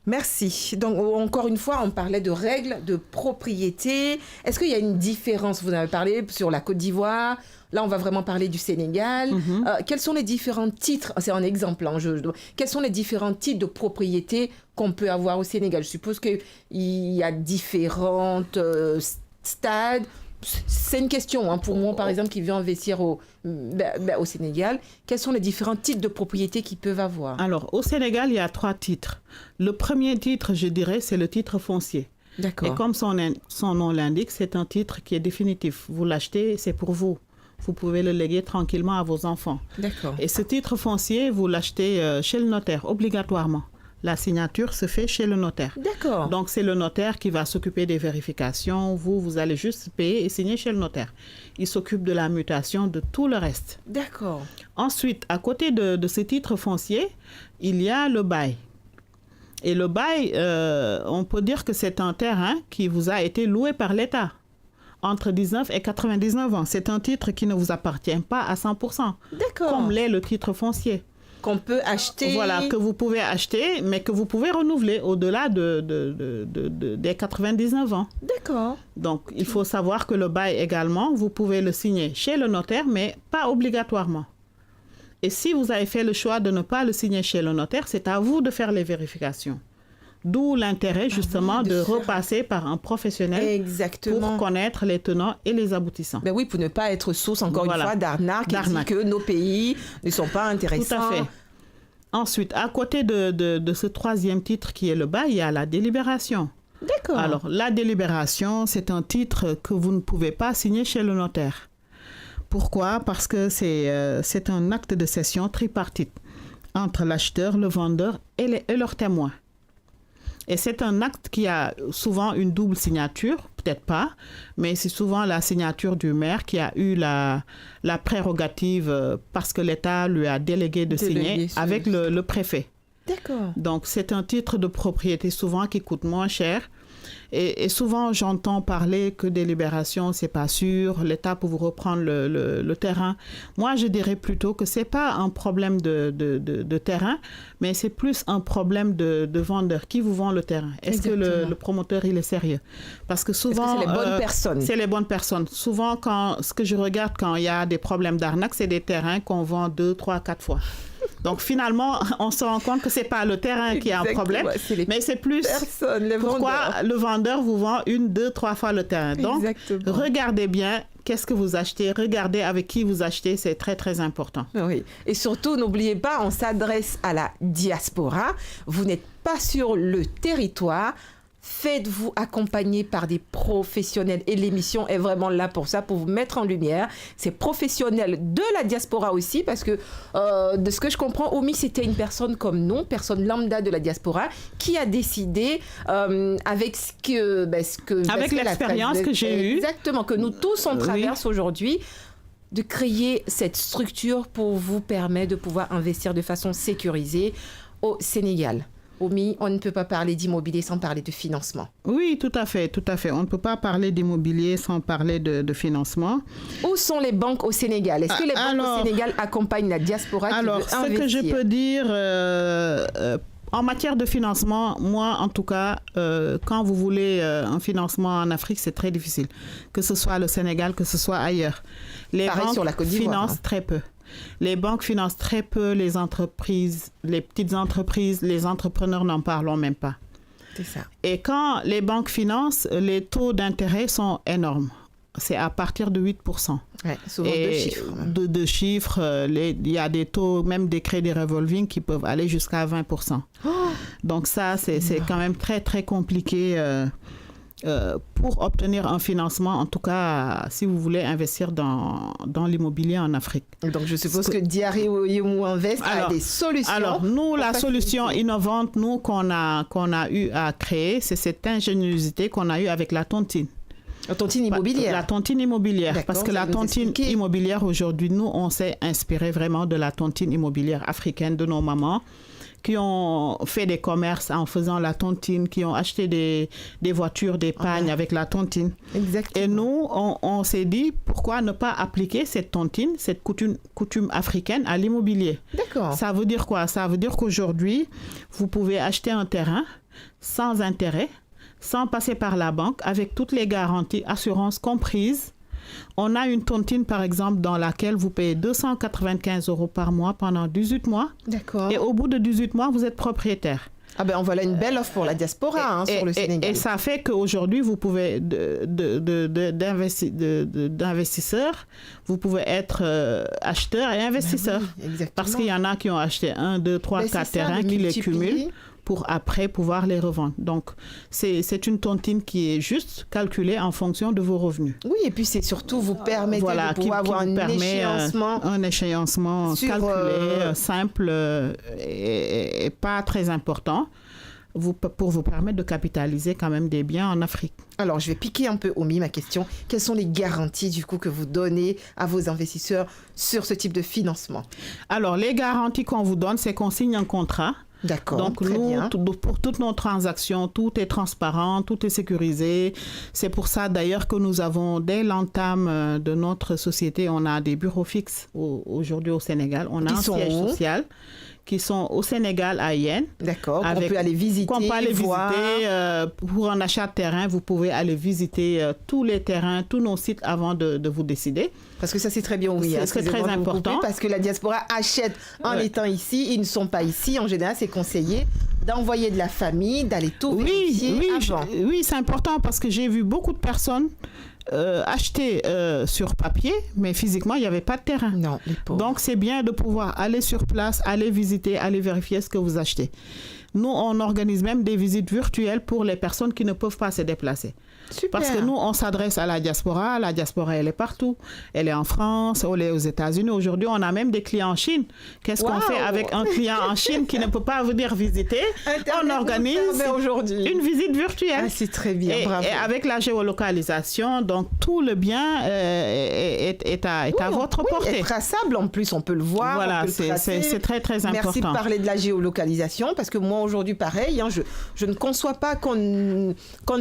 Merci. Donc, encore une fois, on parlait de règles de propriété. Est-ce qu'il y a une différence? Vous en avez parlé sur la Côte d'Ivoire. Là, on va vraiment parler du Sénégal. Quels sont les différents titres? C'est un exemple. Quels sont les différents types de propriétés qu'on peut avoir au Sénégal? Je suppose qu'il y a différentes stades. C'est une question pour moi, par exemple, qui veut investir au Sénégal. Quels sont les différents types de propriétés qu'ils peuvent avoir? Alors, au Sénégal, il y a 3 titres. Le premier titre, je dirais, c'est le titre foncier. D'accord. Et comme son nom l'indique, c'est un titre qui est définitif. Vous l'achetez, c'est pour vous. Vous pouvez le léguer tranquillement à vos enfants. D'accord. Et ce titre foncier, vous l'achetez chez le notaire, obligatoirement. La signature se fait chez le notaire. D'accord. Donc, c'est le notaire qui va s'occuper des vérifications. Vous allez juste payer et signer chez le notaire. Il s'occupe de la mutation, de tout le reste. D'accord. Ensuite, à côté de ce titre foncier, il y a le bail. Et le bail, on peut dire que c'est un terrain qui vous a été loué par l'État entre 19 et 99 ans. C'est un titre qui ne vous appartient pas à 100%. D'accord. Comme l'est le titre foncier. Qu'on peut acheter. Voilà, que vous pouvez acheter, mais que vous pouvez renouveler au-delà des 99 ans. D'accord. Donc, il faut savoir que le bail également, vous pouvez le signer chez le notaire, mais pas obligatoirement. Et si vous avez fait le choix de ne pas le signer chez le notaire, c'est à vous de faire les vérifications. D'où l'intérêt justement de repasser par un professionnel. Exactement. Pour connaître les tenants et les aboutissants. Ben oui, pour ne pas être source, encore une fois, d'arnaque et dit que nos pays ne sont pas intéressants. Tout à fait. Ensuite, à côté de ce 3e titre qui est le bail, il y a la délibération. D'accord. Alors, la délibération, c'est un titre que vous ne pouvez pas signer chez le notaire. Pourquoi? Parce que c'est un acte de cession tripartite entre l'acheteur, le vendeur et leurs témoins. Et c'est un acte qui a souvent une double signature, peut-être pas, mais c'est souvent la signature du maire qui a eu la prérogative parce que l'État lui a délégué de signer avec le préfet. D'accord. Donc, c'est un titre de propriété souvent qui coûte moins cher. Et souvent, j'entends parler que délibération, c'est pas sûr, l'État peut vous reprendre le terrain. Moi, je dirais plutôt que c'est pas un problème de terrain, mais c'est plus un problème de vendeur. Qui vous vend le terrain? Est-ce que le promoteur, il est sérieux? Parce que souvent... c'est les bonnes personnes? C'est les bonnes personnes. Souvent, ce que je regarde quand il y a des problèmes d'arnaque, c'est des terrains qu'on vend 2, 3, 4 fois. Donc, finalement, on se rend compte que ce n'est pas le terrain qui a un problème, mais c'est plus pourquoi le vendeur vous vend 1, 2, 3 fois le terrain. Donc, regardez bien qu'est-ce que vous achetez, regardez avec qui vous achetez, c'est très, très important. Oui, et surtout, n'oubliez pas, on s'adresse à la diaspora. Vous n'êtes pas sur le territoire. Faites-vous accompagner par des professionnels et l'émission est vraiment là pour ça, pour vous mettre en lumière. Ces professionnels de la diaspora aussi, parce que de ce que je comprends, Omi, c'était une personne comme nous, personne lambda de la diaspora, qui a décidé avec l'expérience que j'ai eue. Exactement, que nous tous on traverse aujourd'hui, de créer cette structure pour vous permettre de pouvoir investir de façon sécurisée au Sénégal. Omi, on ne peut pas parler d'immobilier sans parler de financement. Oui, tout à fait. On ne peut pas parler d'immobilier sans parler de financement. Où sont les banques au Sénégal? Est-ce que les banques au Sénégal accompagnent la diaspora qui veut investir? Ce que je peux dire, en matière de financement, moi, en tout cas, quand vous voulez un financement en Afrique, c'est très difficile. Que ce soit le Sénégal, que ce soit ailleurs. Les banques sur la Côte d'Ivoire, financent très peu. Les banques financent très peu les entreprises, les petites entreprises, les entrepreneurs n'en parlons même pas. C'est ça. Et quand les banques financent, les taux d'intérêt sont énormes. C'est à partir de 8%. Ouais, souvent deux chiffres. De chiffres, il y a des taux, même des crédits revolving qui peuvent aller jusqu'à 20%. Oh, donc ça, c'est quand même très, très compliqué pour obtenir un financement, en tout cas, si vous voulez investir dans l'immobilier en Afrique. Donc, je suppose que Diarry-Yemou Invest a des solutions. Alors, nous, la solution innovante, nous, qu'on a eu à créer, c'est cette ingéniosité qu'on a eue avec la tontine. La tontine immobilière. La tontine immobilière. Parce que la tontine immobilière, aujourd'hui, nous, on s'est inspiré vraiment de la tontine immobilière africaine de nos mamans qui ont fait des commerces en faisant la tontine, qui ont acheté des voitures d'épargne avec la tontine. Exactement. Et nous, on s'est dit, pourquoi ne pas appliquer cette tontine, cette coutume africaine à l'immobilier? D'accord. Ça veut dire quoi? Ça veut dire qu'aujourd'hui, vous pouvez acheter un terrain sans intérêt, sans passer par la banque, avec toutes les garanties, assurances comprises. On a une tontine, par exemple, dans laquelle vous payez 295 € par mois pendant 18 mois. D'accord. Et au bout de 18 moas, vous êtes propriétaire. Ah ben, voilà une belle offre pour la diaspora sur le Sénégal. Et ça fait qu'aujourd'hui, vous pouvez, d'investisseurs, vous pouvez être acheteur et investisseur. Ben oui, parce qu'il y en a qui ont acheté 1, 2, 3, 4 terrains, qui les cumulent pour après pouvoir les revendre. Donc, c'est une tontine qui est juste calculée en fonction de vos revenus. Oui, et puis c'est surtout vous permettez de pouvoir avoir un échéancement calculé, simple et pas très important pour vous permettre de capitaliser quand même des biens en Afrique. Alors, je vais piquer un peu, Omi, ma question. Quelles sont les garanties, du coup, que vous donnez à vos investisseurs sur ce type de financement? Alors, les garanties qu'on vous donne, c'est qu'on signe un contrat. D'accord. Donc, nous, pour toutes nos transactions, tout est transparent, tout est sécurisé. C'est pour ça, d'ailleurs, que nous avons, dès l'entame de notre société, on a des bureaux fixes aujourd'hui au Sénégal. On a un siège social qui sont au Sénégal, à Yen. D'accord, on peut aller visiter, qu'on peut aller visiter. Pour un achat de terrain, vous pouvez aller visiter tous les terrains, tous nos sites avant de vous décider. Parce que ça, c'est très bien, oui. C'est très important. Parce que la diaspora achète en étant ici. Ils ne sont pas ici. En général, c'est conseillé d'envoyer de la famille, d'aller tout vérifier avant. Oui, c'est important parce que j'ai vu beaucoup de personnes acheter sur papier, mais physiquement, il n'y avait pas de terrain. Non, les pauvres. Donc, c'est bien de pouvoir aller sur place, aller visiter, aller vérifier ce que vous achetez. Nous, on organise même des visites virtuelles pour les personnes qui ne peuvent pas se déplacer. Super. Parce que nous, on s'adresse à la diaspora. La diaspora, elle est partout. Elle est en France, elle est aux États-Unis. Aujourd'hui, on a même des clients en Chine. Qu'est-ce qu'on fait avec un client en Chine qui ne peut pas venir visiter? On organise une visite virtuelle. Ah, c'est très bien, bravo. Et avec la géolocalisation, donc tout le bien est à votre portée. Est traçable en plus, on peut le voir. Voilà, c'est très, très important. Merci de parler de la géolocalisation parce que moi, aujourd'hui, pareil, je ne conçois pas qu'on ne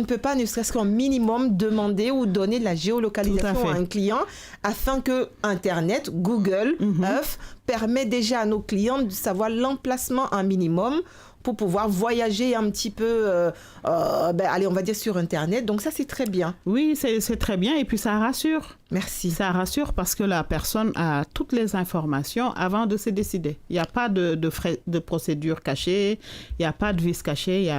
peut pas, ne serait-ce qu'un minimum, demander ou donner de la géolocalisation à un client afin que Internet, Google, Earth, permet déjà à nos clients de savoir l'emplacement un minimum pour pouvoir voyager un petit peu, allez, on va dire sur Internet. Donc ça, c'est très bien. Oui, c'est très bien et puis ça rassure. Merci. Ça rassure parce que la personne a toutes les informations avant de se décider. Il n'y a pas de procédure cachée, il n'y a pas de vice caché,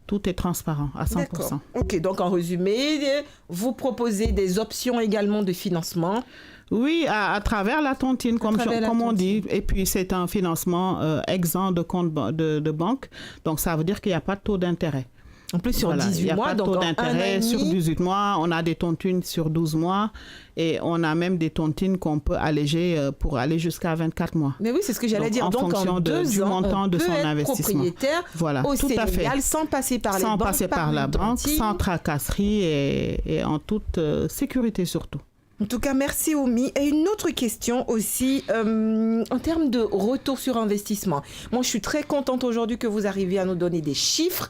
tout est transparent à 100%. D'accord. Ok, donc en résumé, vous proposez des options également de financement. Oui, à travers la tontine, comme on dit. Et puis, c'est un financement exempt de compte de banque. Donc, ça veut dire qu'il n'y a pas de taux d'intérêt. En plus, sur 18 mois, donc il n'y a pas de taux d'intérêt sur 18 mois. On a des tontines sur 12 mois. Et on a même des tontines qu'on peut alléger pour aller jusqu'à 24 mois. Mais oui, c'est ce que j'allais dire. Donc, en fonction du montant de son investissement. Propriétaire au Sénégal sans passer par les banques. Sans passer par la banque, sans tracasserie et en toute sécurité surtout. En tout cas, merci Oumi. Et une autre question aussi, en termes de retour sur investissement. Moi, je suis très contente aujourd'hui que vous arriviez à nous donner des chiffres,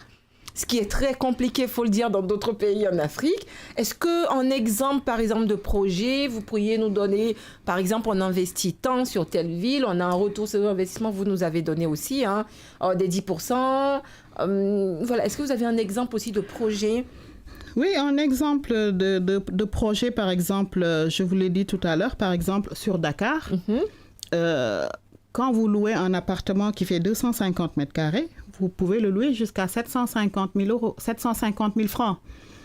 ce qui est très compliqué, il faut le dire, dans d'autres pays en Afrique. Est-ce qu'en exemple, par exemple, de projet, vous pourriez nous donner, par exemple, on investit tant sur telle ville, on a un retour sur investissement, vous nous avez donné aussi, hein, des 10%. Voilà. Est-ce que vous avez un exemple aussi de projet ? Oui, un exemple de projet, par exemple, je vous l'ai dit tout à l'heure, par exemple, sur Dakar, quand vous louez un appartement qui fait 250 mètres carrés, vous pouvez le louer jusqu'à 750 000 francs.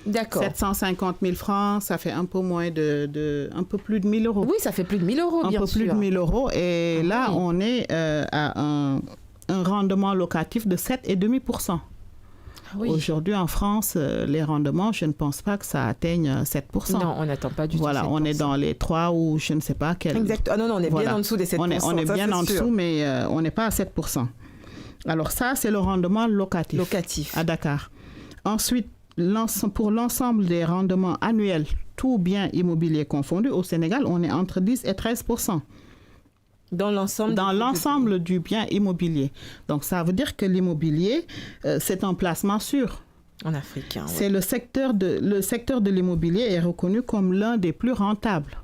D'accord. 750 000 francs, ça fait un peu moins un peu plus de 1 000 euros. Oui, ça fait plus de 1 000 euros, bien sûr. Un peu plus de 1 000 euros. Et là, on est à un rendement locatif de 7,5%. Oui. Aujourd'hui, en France, les rendements, je ne pense pas que ça atteigne 7%. Non, on n'attend pas du tout 7%. Voilà, on est dans les 3 ou je ne sais pas quel. Exact. Ah non, on est bien en dessous des 7%. On est bien en dessous, mais on n'est pas à 7%. Alors ça, c'est le rendement locatif à Dakar. Ensuite, pour l'ensemble des rendements annuels, tout bien immobilier confondu, au Sénégal, on est entre 10 et 13%. Dans l'ensemble du bien immobilier. Donc, ça veut dire que l'immobilier, c'est un placement sûr. En Afrique. Hein, c'est le secteur de l'immobilier est reconnu comme l'un des plus rentables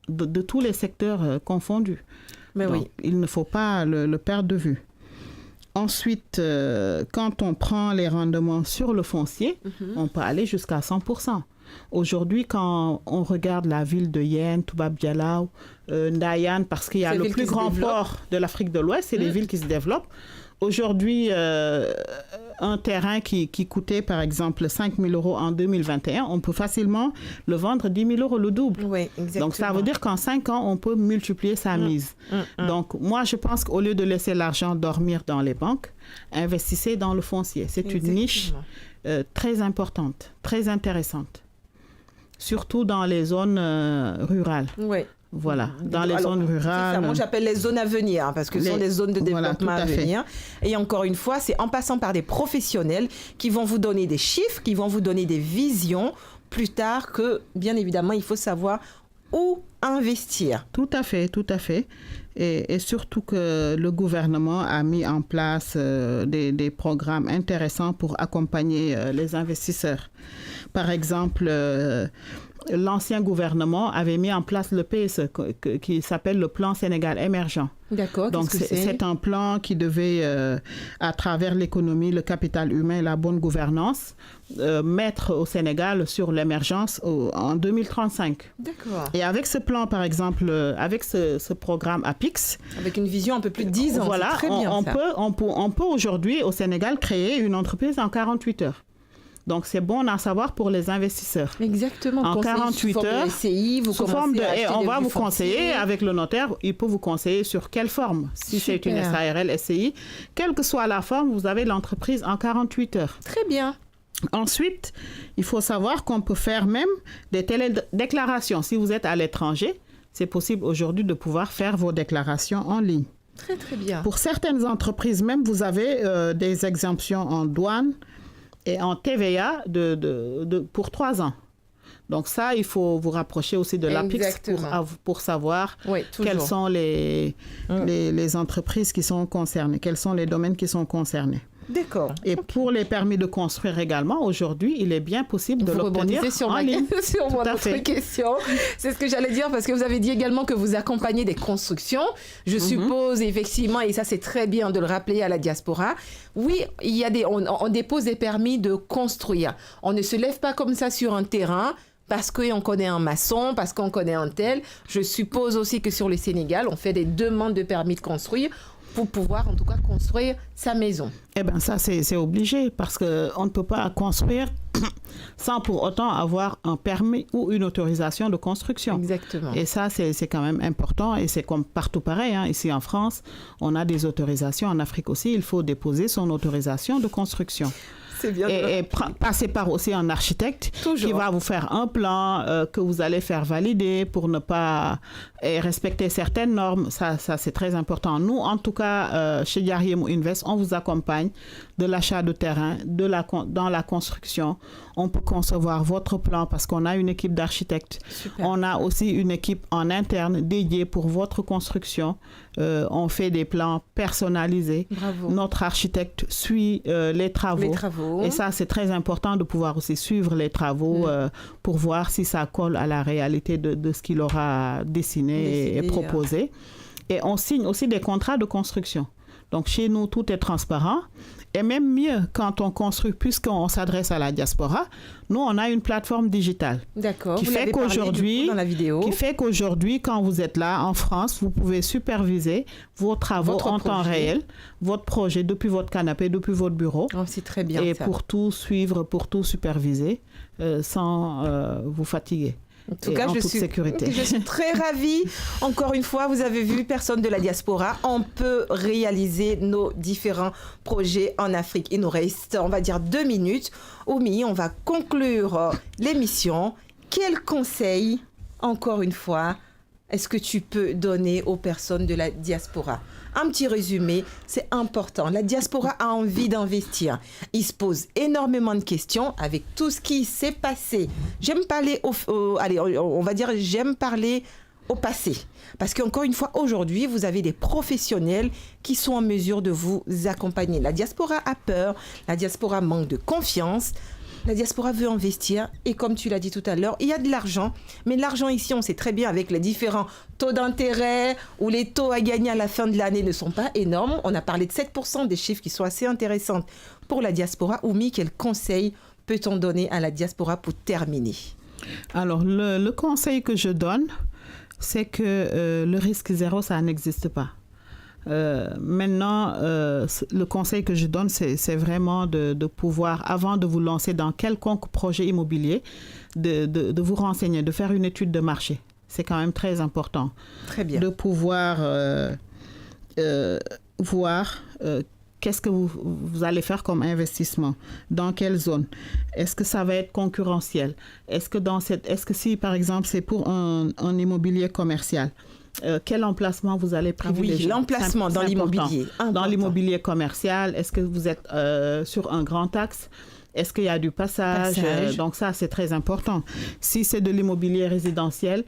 de tous les secteurs confondus. Mais donc, oui. Il ne faut pas le perdre de vue. Ensuite, quand on prend les rendements sur le foncier, on peut aller jusqu'à 100%. Aujourd'hui, quand on regarde la ville de Yen, Toubab Dialaw, Ndayane, parce qu'il y a le plus grand port de l'Afrique de l'Ouest, c'est les villes qui se développent. Aujourd'hui, un terrain qui coûtait, par exemple, 5 000 euros en 2021, on peut facilement le vendre 10 000 euros, le double. Oui, exactement. Donc, ça veut dire qu'en 5 ans, on peut multiplier sa mise. Donc, moi, je pense qu'au lieu de laisser l'argent dormir dans les banques, investissez dans le foncier. C'est une niche très importante, très intéressante. Surtout dans les zones rurales. Oui. Voilà, dans les zones rurales. Ça, moi, j'appelle les zones à venir, hein, parce que ce sont des zones de développement à venir. Et encore une fois, c'est en passant par des professionnels qui vont vous donner des chiffres, qui vont vous donner des visions plus tard que, bien évidemment, il faut savoir où investir. Tout à fait, tout à fait. Et surtout que le gouvernement a mis en place des programmes intéressants pour accompagner les investisseurs. Par exemple, l'ancien gouvernement avait mis en place le PSE qui s'appelle le plan Sénégal émergent. D'accord. Donc c'est un plan qui devait, à travers l'économie, le capital humain et la bonne gouvernance, mettre au Sénégal sur l'émergence en 2035. D'accord. Et avec ce plan, par exemple, avec ce programme APIX, avec une vision un peu plus de 10 ans, voilà, c'est très bien, on peut aujourd'hui au Sénégal créer une entreprise en 48 heures. Donc, c'est bon à savoir pour les investisseurs. Exactement. En 48 heures, SCI, on va vous conseiller avec le notaire. Il peut vous conseiller sur quelle forme. Si c'est une SARL, SCI, quelle que soit la forme, vous avez l'entreprise en 48 heures. Très bien. Ensuite, il faut savoir qu'on peut faire même des télédéclarations. Si vous êtes à l'étranger, c'est possible aujourd'hui de pouvoir faire vos déclarations en ligne. Très, très bien. Pour certaines entreprises, même, vous avez des exemptions en douane et en TVA pour 3 ans. Donc ça, il faut vous rapprocher aussi de l'APIX pour savoir quelles sont les entreprises qui sont concernées, quels sont les domaines qui sont concernés. D'accord. Et pour les permis de construire également, aujourd'hui, il est bien possible de l'obtenir en ligne. Sur mon autre question. C'est ce que j'allais dire parce que vous avez dit également que vous accompagnez des constructions. Je suppose effectivement, et ça c'est très bien de le rappeler à la diaspora, oui, il y a on dépose des permis de construire. On ne se lève pas comme ça sur un terrain parce qu'on connaît un maçon, parce qu'on connaît un tel. Je suppose aussi que sur le Sénégal, on fait des demandes de permis de construire pour pouvoir, en tout cas, construire sa maison. Eh bien, ça, c'est obligé parce qu'on ne peut pas construire sans pour autant avoir un permis ou une autorisation de construction. Exactement. Et ça, c'est quand même important et c'est comme partout pareil. Hein. Ici, en France, on a des autorisations. En Afrique aussi, il faut déposer son autorisation de construction. et passer par aussi un architecte qui va vous faire un plan que vous allez faire valider pour ne pas respecter certaines normes. Ça c'est très important. Nous, en tout cas, chez Diariemou Invest, on vous accompagne de l'achat de terrain, dans la construction. On peut concevoir votre plan parce qu'on a une équipe d'architectes. Super. On a aussi une équipe en interne dédiée pour votre construction. On fait des plans personnalisés. Bravo. Notre architecte suit les travaux. Et ça, c'est très important de pouvoir aussi suivre les travaux pour voir si ça colle à la réalité de ce qu'il aura dessiné et proposé. Et on signe aussi des contrats de construction. Donc, chez nous, tout est transparent. Et même mieux, quand on construit, puisqu'on s'adresse à la diaspora, nous, on a une plateforme digitale. D'accord. Qui fait qu'aujourd'hui, quand vous êtes là, en France, vous pouvez superviser vos travaux temps réel, votre projet depuis votre canapé, depuis votre bureau. Oh, c'est très bien et ça. Pour tout suivre, pour tout superviser, sans vous fatiguer. En tout cas, je suis très ravie. Encore une fois, vous avez vu, personne de la diaspora, on peut réaliser nos différents projets en Afrique. Il nous reste, on va dire, 2 minutes. Oumi, on va conclure l'émission. Quel conseil, encore une fois, est-ce que tu peux donner aux personnes de la diaspora ? Un petit résumé, c'est important. La diaspora a envie d'investir. Il se pose énormément de questions avec tout ce qui s'est passé. J'aime parler j'aime parler au passé. Parce qu'encore une fois, aujourd'hui, vous avez des professionnels qui sont en mesure de vous accompagner. La diaspora a peur, la diaspora manque de confiance. La diaspora veut investir et comme tu l'as dit tout à l'heure, il y a de l'argent. Mais l'argent ici, on sait très bien avec les différents taux d'intérêt ou les taux à gagner à la fin de l'année ne sont pas énormes. On a parlé de 7%, des chiffres qui sont assez intéressants pour la diaspora. Oumi, quel conseil peut-on donner à la diaspora pour terminer ? Alors, le conseil que je donne, c'est que le risque zéro, ça n'existe pas. Maintenant, le conseil que je donne, c'est vraiment de pouvoir, avant de vous lancer dans quelconque projet immobilier, de vous renseigner, de faire une étude de marché. C'est quand même très important. Très bien. De pouvoir voir qu'est-ce que vous allez faire comme investissement, dans quelle zone. Est-ce que ça va être concurrentiel? Est-ce que si, par exemple, c'est pour un immobilier commercial, quel emplacement vous allez privilégier? Oui, l'emplacement dans l'immobilier. Dans l'immobilier commercial, est-ce que vous êtes sur un grand axe? Est-ce qu'il y a du passage? Donc ça, c'est très important. Si c'est de l'immobilier résidentiel,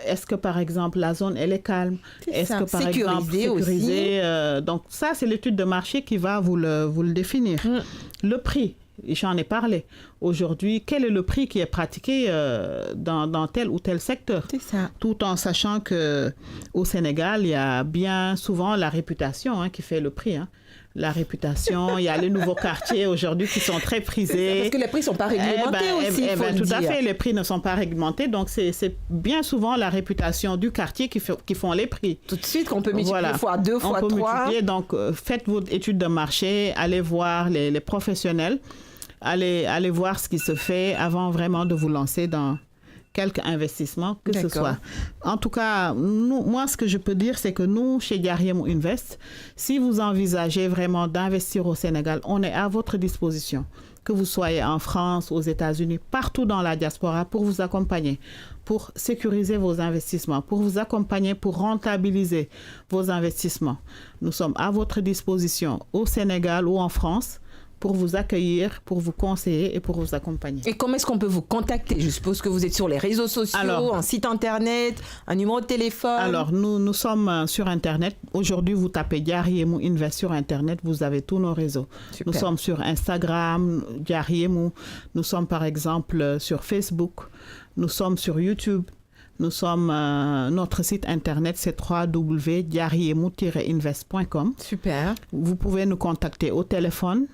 est-ce que, par exemple, la zone, elle est calme? Est-ce que, par exemple, sécurisée? Donc ça, c'est l'étude de marché qui va vous le définir. Le prix. J'en ai parlé. Aujourd'hui, quel est le prix qui est pratiqué dans tel ou tel secteur? C'est ça. Tout en sachant qu'au Sénégal, il y a bien souvent la réputation qui fait le prix. La réputation, il y a les nouveaux quartiers aujourd'hui qui sont très prisés. Parce que les prix ne sont pas réglementés aussi, il faut le tout dire. À fait, les prix ne sont pas réglementés. Donc, c'est bien souvent la réputation du quartier qui font les prix. Tout de suite, qu'on peut multiplier fois 2, fois 3. Donc, faites votre étude de marché, allez voir les professionnels. Allez voir ce qui se fait avant vraiment de vous lancer dans quelque investissement que ce soit. En tout cas, moi, ce que je peux dire, c'est que nous, chez Diariemou Invest, si vous envisagez vraiment d'investir au Sénégal, on est à votre disposition. Que vous soyez en France, aux États-Unis, partout dans la diaspora, pour vous accompagner, pour sécuriser vos investissements, pour vous accompagner, pour rentabiliser vos investissements. Nous sommes à votre disposition au Sénégal ou en France, pour vous accueillir, pour vous conseiller et pour vous accompagner. Et comment est-ce qu'on peut vous contacter? Je suppose que vous êtes sur les réseaux sociaux, un site internet, un numéro de téléphone. Alors, nous sommes sur Internet. Aujourd'hui, vous tapez Diariemou Invest sur Internet, vous avez tous nos réseaux. Super. Nous sommes sur Instagram, Diariemou. Nous sommes par exemple sur Facebook. Nous sommes sur YouTube. Nous sommes, notre site internet, c'est www.diariemou-invest.com. Super. Vous pouvez nous contacter au téléphone.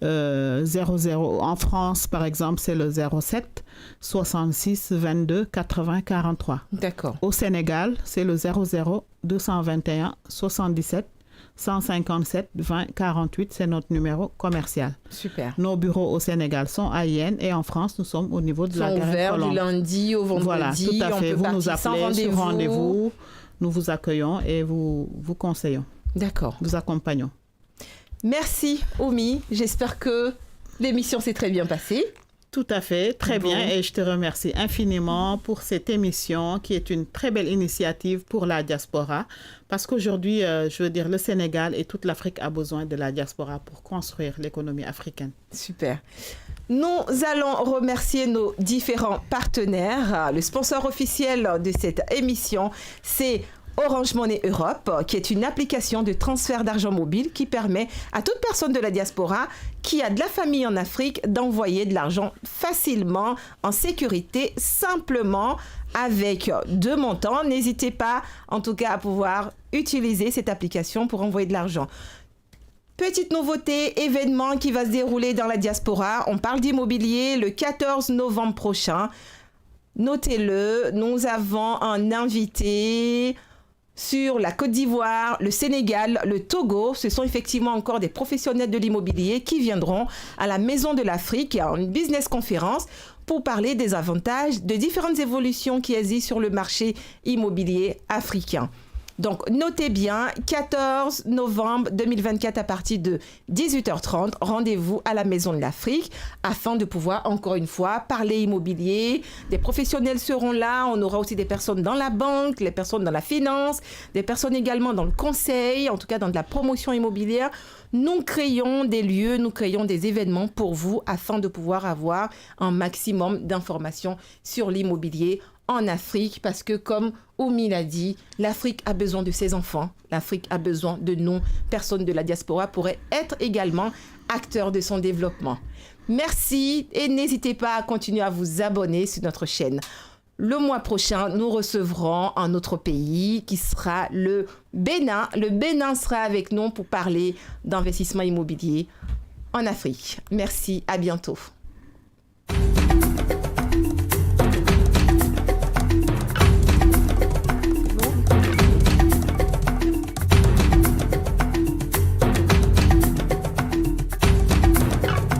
00 en France par exemple c'est le 07 66 22 80 43. D'accord. Au Sénégal c'est le 00 221 77 157 20 48, c'est notre numéro commercial. Super. Nos bureaux au Sénégal sont à Yenne et en France nous sommes au niveau de la Garenne Colombe. Du lundi au vendredi. Voilà, tout à fait. Vous nous appelez sur rendez-vous, nous vous accueillons et vous conseillons. D'accord. Vous accompagnons. Merci Oumi, j'espère que L'émission s'est très bien passée. Tout à fait, très bien. Et je te remercie infiniment pour cette émission qui est une très belle initiative pour la diaspora. Parce qu'aujourd'hui, je veux dire, le Sénégal et toute l'Afrique a besoin de la diaspora pour construire l'économie africaine. Super. Nous allons remercier nos différents partenaires. Le sponsor officiel de cette émission, c'est Orange Money Europe, qui est une application de transfert d'argent mobile qui permet à toute personne de la diaspora qui a de la famille en Afrique d'envoyer de l'argent facilement, en sécurité, simplement, avec 2 montants. N'hésitez pas, en tout cas, à pouvoir utiliser cette application pour envoyer de l'argent. Petite nouveauté, événement qui va se dérouler dans la diaspora. On parle d'immobilier le 14 novembre prochain. Notez-le, nous avons un invité sur la Côte d'Ivoire, le Sénégal, le Togo. Ce sont effectivement encore des professionnels de l'immobilier qui viendront à la Maison de l'Afrique, à une business conférence, pour parler des avantages de différentes évolutions qui existent sur le marché immobilier africain. Donc, notez bien, 14 novembre 2024 à partir de 18h30, rendez-vous à la Maison de l'Afrique afin de pouvoir, encore une fois, parler immobilier. Des professionnels seront là. On aura aussi des personnes dans la banque, les personnes dans la finance, des personnes également dans le conseil, en tout cas dans de la promotion immobilière. Nous créons des lieux, nous créons des événements pour vous afin de pouvoir avoir un maximum d'informations sur l'immobilier en Afrique, parce que comme Oumi l'a dit, l'Afrique a besoin de ses enfants, l'Afrique a besoin de nous, personnes de la diaspora pourraient être également acteurs de son développement. Merci et n'hésitez pas à continuer à vous abonner sur notre chaîne. Le mois prochain, nous recevrons un autre pays qui sera le Bénin. Le Bénin sera avec nous pour parler d'investissement immobilier en Afrique. Merci, à bientôt.